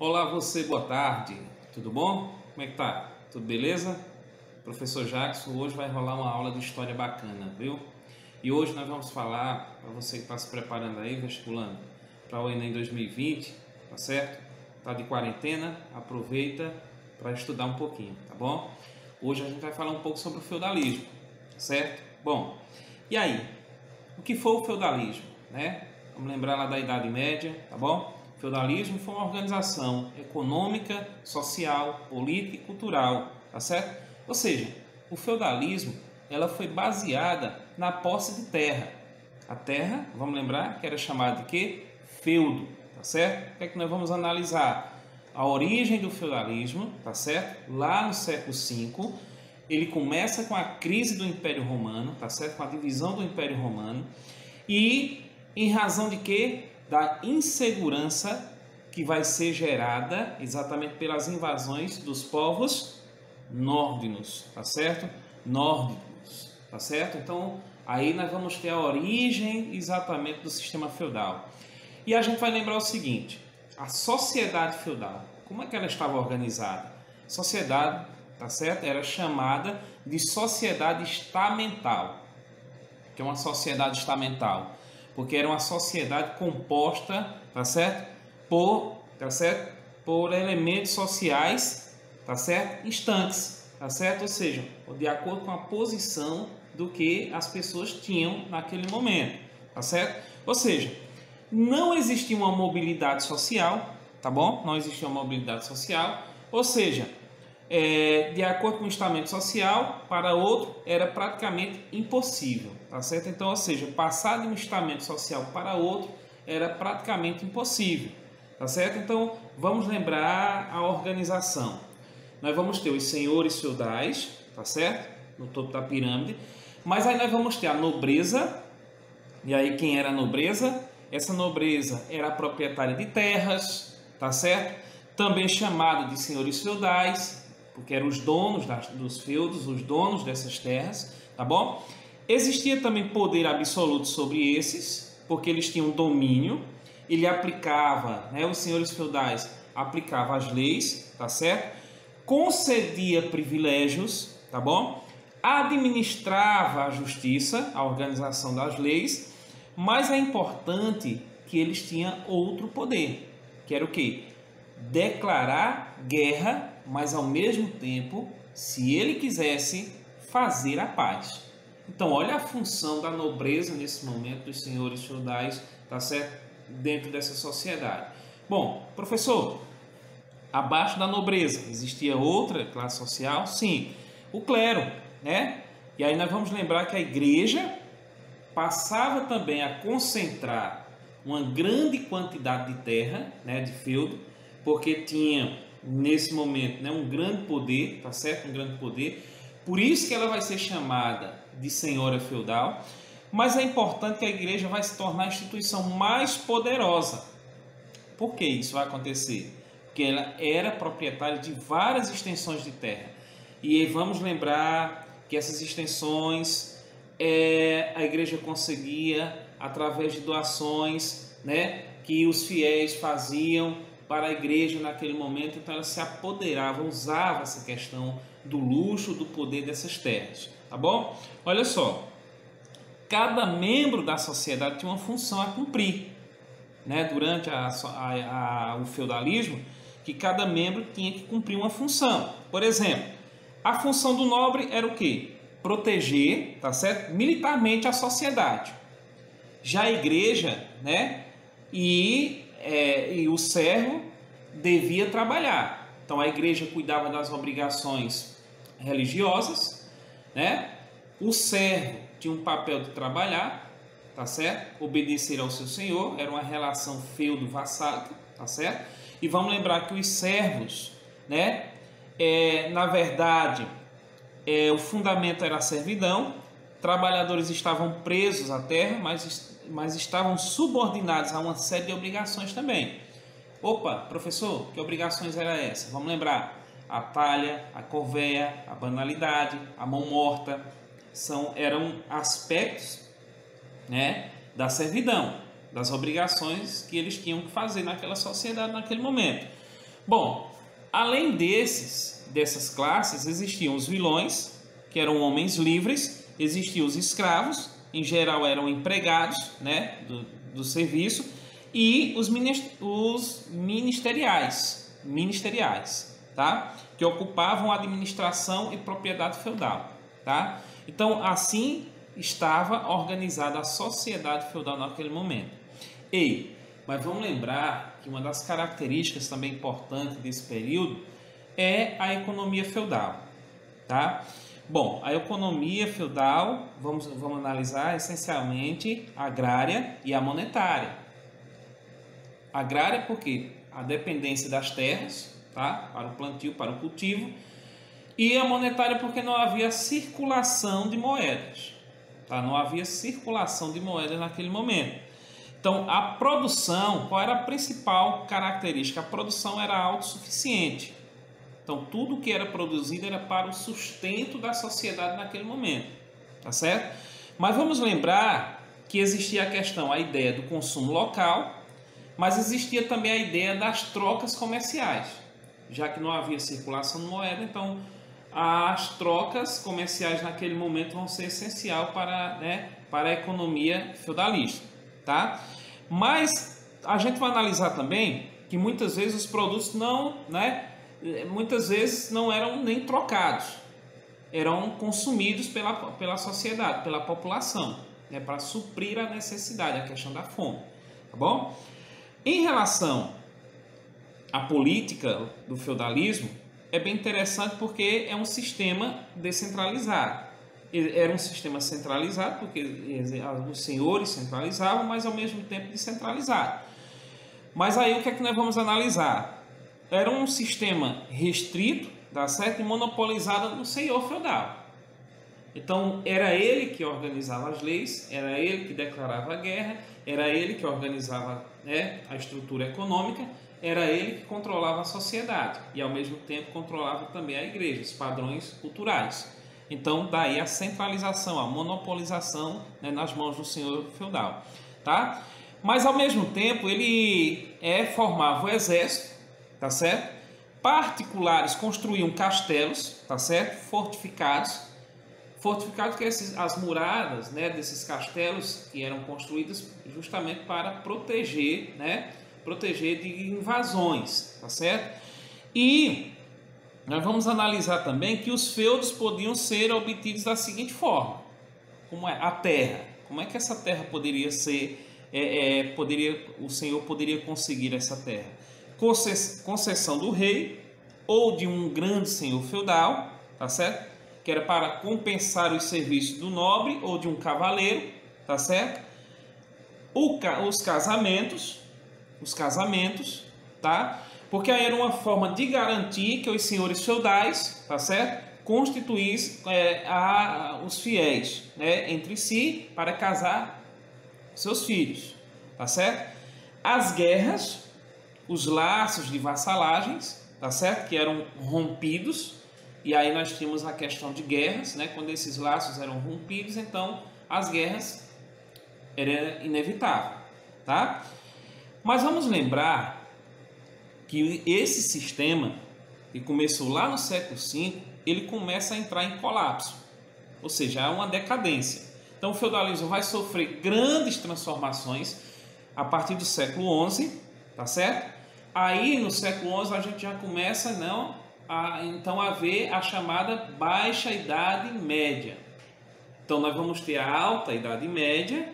Olá você, boa tarde, tudo bom? Como é que tá? Tudo beleza? Professor Jackson, hoje vai rolar uma aula de história bacana, viu? E hoje nós vamos falar, para você que está se preparando aí, vestibulando, para o Enem 2020, tá certo? Tá de quarentena, aproveita para estudar um pouquinho, tá bom? Hoje a gente vai falar um pouco sobre o feudalismo, certo? Bom, e aí? O que foi o feudalismo, né? Vamos lembrar lá da Idade Média, tá bom? O feudalismo foi uma organização econômica, social, política e cultural, tá certo? Ou seja, o feudalismo ela foi baseada na posse de terra. A terra, vamos lembrar, que era chamada de quê? Feudo, tá certo? O que é que nós vamos analisar? A origem do feudalismo, tá certo? Lá no século V, ele começa com a crise do Império Romano, tá certo? Com a divisão do Império Romano e em razão de quê? Da insegurança que vai ser gerada exatamente pelas invasões dos povos nórdicos, tá certo? Nórdicos, tá certo? Então, aí nós vamos ter a origem exatamente do sistema feudal. E a gente vai lembrar o seguinte, a sociedade feudal, como é que ela estava organizada? Sociedade, tá certo? Era chamada de sociedade estamental. O que é uma sociedade estamental? Porque era uma sociedade composta, tá certo? Por elementos sociais, tá certo? Instantes, tá certo? Ou seja, de acordo com a posição do que as pessoas tinham naquele momento, tá certo? Ou seja, não existia uma mobilidade social, tá bom? Não existia uma mobilidade social, ou seja, de acordo com o estamento social, para outro era praticamente impossível, tá certo? Então, ou seja, passar de um estamento social para outro era praticamente impossível, tá certo? Então, vamos lembrar a organização. Nós vamos ter os senhores feudais, tá certo? No topo da pirâmide, mas aí nós vamos ter a nobreza. E aí quem era a nobreza? Essa nobreza era a proprietária de terras, tá certo? Também chamado de senhores feudais, porque eram os donos dos feudos, os donos dessas terras, tá bom? Existia também poder absoluto sobre esses, porque eles tinham domínio, ele aplicava, né, os senhores feudais aplicavam as leis, tá certo? Concedia privilégios, tá bom? Administrava a justiça, a organização das leis, mas é importante que eles tinham outro poder, que era o quê? Declarar guerra, mas ao mesmo tempo, se ele quisesse, fazer a paz. Então, olha a função da nobreza nesse momento dos senhores feudais, tá certo? Dentro dessa sociedade. Bom, professor, abaixo da nobreza existia outra classe social? Sim, o clero, né? E aí nós vamos lembrar que a igreja passava também a concentrar uma grande quantidade de terra, né, de feudo, porque tinha nesse momento, né, um grande poder, tá certo? Um grande poder. Por isso que ela vai ser chamada de senhora feudal, mas é importante que a igreja vai se tornar a instituição mais poderosa. Por que isso vai acontecer? Porque ela era proprietária de várias extensões de terra. E vamos lembrar que essas extensões a igreja conseguia através de doações, né, que os fiéis faziam para a igreja naquele momento. Então ela se apoderava, usava essa questão do luxo, do poder dessas terras, tá bom? Olha só, cada membro da sociedade tinha uma função a cumprir, né, durante o feudalismo, que cada membro tinha que cumprir uma função. Por exemplo, a função do nobre era o quê? Proteger, tá certo? Militarmente a sociedade. Já a igreja, né, e o servo devia trabalhar. Então a igreja cuidava das obrigações religiosas, né? O servo tinha um papel de trabalhar, tá certo? Obedecer ao seu senhor, era uma relação feudo-vassálica, tá certo? E vamos lembrar que os servos, né, na verdade, o fundamento era a servidão, trabalhadores estavam presos à terra, mas estavam subordinados a uma série de obrigações também. Opa, professor, que obrigações era essa? Vamos lembrar, a talha, a corveia, a banalidade, a mão morta, eram aspectos, né, da servidão, das obrigações que eles tinham que fazer naquela sociedade naquele momento. Bom, além dessas classes, existiam os vilões, que eram homens livres, existiam os escravos, em geral eram empregados, né, do serviço, e os ministeriais, tá? Que ocupavam a administração e propriedade feudal, tá? Então, assim estava organizada a sociedade feudal naquele momento. Mas vamos lembrar que uma das características também importantes desse período é a economia feudal, tá? Bom, a economia feudal, vamos analisar essencialmente a agrária e a monetária. Agrária porque a dependência das terras, tá? Para o plantio, para o cultivo, e a monetária porque não havia circulação de moedas, tá? Não havia circulação de moedas naquele momento. Então, a produção, qual era a principal característica? A produção era autossuficiente. Então, tudo que era produzido era para o sustento da sociedade naquele momento, tá certo? Mas vamos lembrar que existia a ideia do consumo local, mas existia também a ideia das trocas comerciais. Já que não havia circulação de moeda, então as trocas comerciais naquele momento vão ser essencial para a economia feudalista, tá? Mas a gente vai analisar também que muitas vezes os produtos muitas vezes não eram nem trocados, eram consumidos pela sociedade, pela população, né, para suprir a necessidade, a questão da fome, tá bom? Em relação à política do feudalismo, é bem interessante porque é um sistema descentralizado. Era um sistema centralizado, porque os senhores centralizavam, mas ao mesmo tempo descentralizado. Mas aí o que é que nós vamos analisar? Era um sistema restrito, tá certo? E monopolizado no senhor feudal. Então, era ele que organizava as leis, era ele que declarava a guerra, era ele que organizava, né, a estrutura econômica, era ele que controlava a sociedade e, ao mesmo tempo, controlava também a igreja, os padrões culturais. Então, daí a centralização, a monopolização, né, nas mãos do senhor feudal, tá? Mas, ao mesmo tempo, ele formava o exército, tá certo? Particulares construíam castelos, tá certo? Fortificados que as muralhas, né, desses castelos que eram construídas justamente para proteger, né, de invasões, tá certo? E nós vamos analisar também que os feudos podiam ser obtidos da seguinte forma: como é a terra? Como é que essa terra poderia ser? O senhor poderia conseguir essa terra? Concessão do rei ou de um grande senhor feudal, tá certo? Que era para compensar os serviços do nobre ou de um cavaleiro, tá certo? Os casamentos, tá? Porque aí era uma forma de garantir que os senhores feudais, tá certo? Constituíssem os fiéis, né, entre si para casar seus filhos, tá certo? As guerras, os laços de vassalagens, tá certo? Que eram rompidos. E aí nós tínhamos a questão de guerras, né? Quando esses laços eram rompidos, então as guerras eram inevitáveis, tá? Mas vamos lembrar que esse sistema, que começou lá no século V, ele começa a entrar em colapso, ou seja, há uma decadência. Então o feudalismo vai sofrer grandes transformações a partir do século XI, tá certo? Aí no século XI a gente já começa então a ver a chamada Baixa Idade Média. Então nós vamos ter a Alta Idade Média,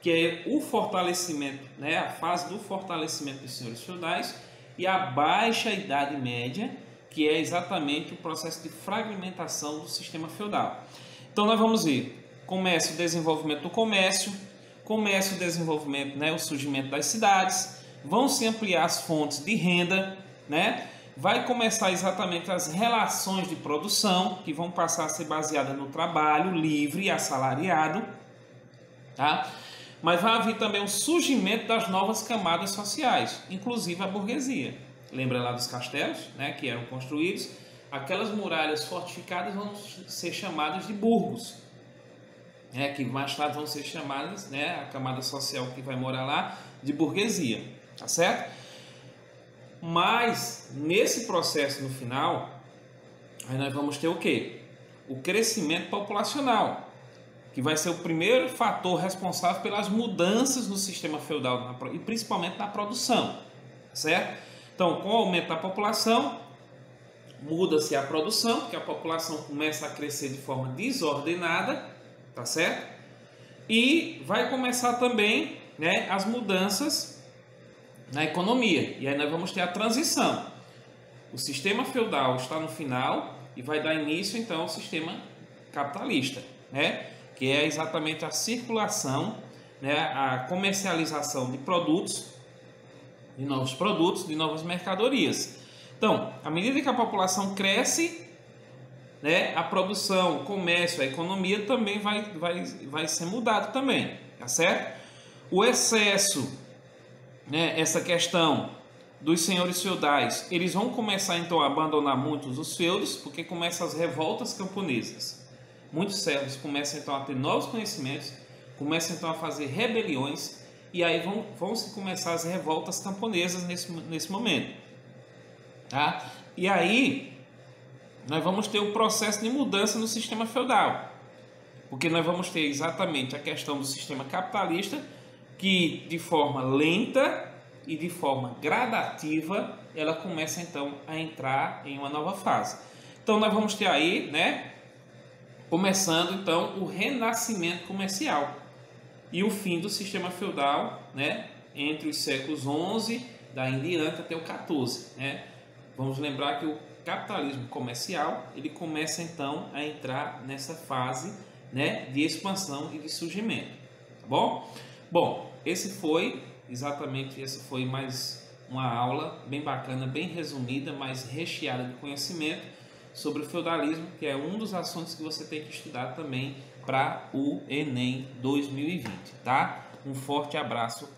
que é o fortalecimento, né, a fase do fortalecimento dos senhores feudais, e a Baixa Idade Média, que é exatamente o processo de fragmentação do sistema feudal. Então nós vamos ver o desenvolvimento do comércio, o desenvolvimento, né, o surgimento das cidades, vão se ampliar as fontes de renda, né? Vai começar exatamente as relações de produção, que vão passar a ser baseadas no trabalho livre e assalariado, tá? Mas vai haver também o surgimento das novas camadas sociais, inclusive a burguesia. Lembra lá dos castelos, né, que eram construídos? Aquelas muralhas fortificadas vão ser chamadas de burgos, né, que mais tarde vão ser chamadas, né, a camada social que vai morar lá, de burguesia, tá certo? Mas nesse processo no final, aí nós vamos ter o quê? O crescimento populacional, que vai ser o primeiro fator responsável pelas mudanças no sistema feudal e principalmente na produção, certo? Então, com o aumento da população, muda-se a produção, porque a população começa a crescer de forma desordenada, tá certo? E vai começar também, né, as mudanças na economia. E aí nós vamos ter a transição. O sistema feudal está no final e vai dar início então ao sistema capitalista, né? Que é exatamente a circulação, né, a comercialização de produtos, de novas mercadorias. Então, à medida que a população cresce, né, a produção, o comércio, a economia também vai ser mudado também, tá certo? O excesso, né, essa questão dos senhores feudais, eles vão começar então a abandonar muitos os feudos, porque começam as revoltas camponesas. Muitos servos começam então a ter novos conhecimentos, começam então a fazer rebeliões, e aí vão se começar as revoltas camponesas nesse momento, tá? E aí nós vamos ter o processo de mudança no sistema feudal, porque nós vamos ter exatamente a questão do sistema capitalista, que de forma lenta e de forma gradativa ela começa então a entrar em uma nova fase. Então nós vamos ter aí, né, começando então o renascimento comercial e o fim do sistema feudal, né, entre os séculos 11 daí em diante até o 14, né? Vamos lembrar que o capitalismo comercial, ele começa então a entrar nessa fase, né, de expansão e de surgimento, tá bom? Bom, essa foi mais uma aula bem bacana, bem resumida, mas recheada de conhecimento sobre o feudalismo, que é um dos assuntos que você tem que estudar também para o Enem 2020, tá? Um forte abraço.